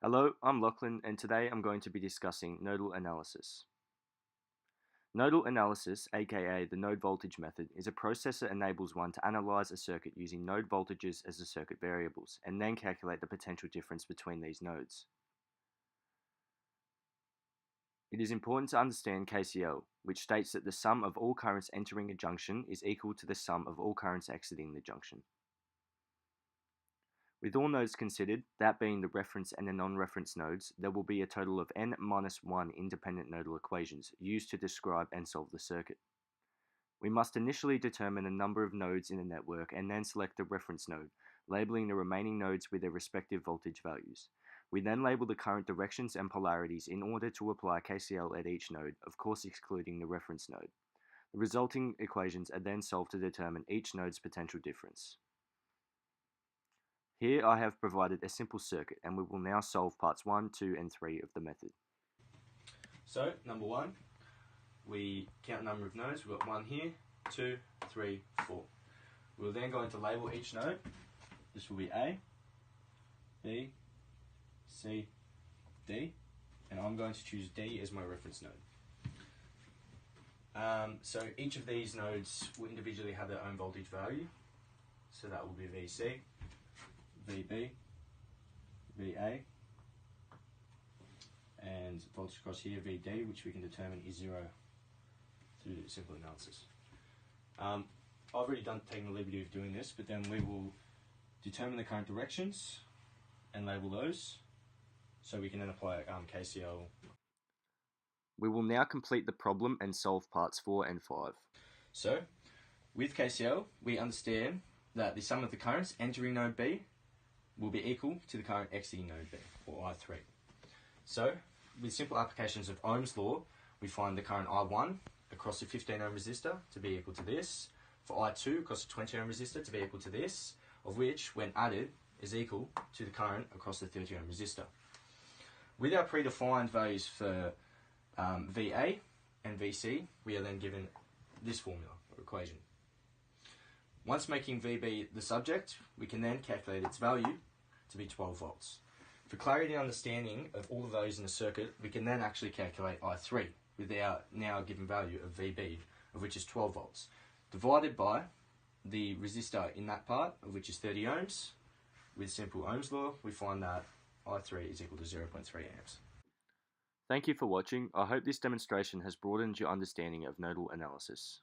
Hello, I'm Lachlan, and today I'm going to be discussing nodal analysis. Nodal analysis, aka the node voltage method, is a process that enables one to analyze a circuit using node voltages as the circuit variables, and then calculate the potential difference between these nodes. It is important to understand KCL, which states that the sum of all currents entering a junction is equal to the sum of all currents exiting the junction. With all nodes considered, that being the reference and the non-reference nodes, there will be a total of n-1 independent nodal equations used to describe and solve the circuit. We must initially determine a number of nodes in the network and then select the reference node, labeling the remaining nodes with their respective voltage values. We then label the current directions and polarities in order to apply KCL at each node, of course excluding the reference node. The resulting equations are then solved to determine each node's potential difference. Here I have provided a simple circuit, and we will now solve parts 1, 2 and 3 of the method. So, number 1, we count the number of nodes. We've got 1 here, 2, 3, 4. We're then going to label each node. This will be A, B, C, D, and I'm going to choose D as my reference node. So each of these nodes will individually have their own voltage value. So that will be VC, VB, VA, and voltage across here, VD, which we can determine is 0 through simple analysis. I've already taken the liberty of doing this, but then we will determine the current directions and label those, so we can then apply KCL. We will now complete the problem and solve parts 4 and 5. So, with KCL, we understand that the sum of the currents entering node B will be equal to the current exiting node B, or I3. So, with simple applications of Ohm's law, we find the current I1 across the 15 ohm resistor to be equal to this, for I2 across the 20 ohm resistor to be equal to this, of which, when added, is equal to the current across the 30 ohm resistor. With our predefined values for VA and VC, we are then given this formula or equation. Once making VB the subject, we can then calculate its value to be 12 volts. For clarity and understanding of all the values in the circuit, we can then actually calculate I3 with our now given value of VB, of which is 12 volts, divided by the resistor in that part, of which is 30 ohms. With simple Ohm's law, we find that I3 is equal to 0.3 amps. Thank you for watching. I hope this demonstration has broadened your understanding of nodal analysis.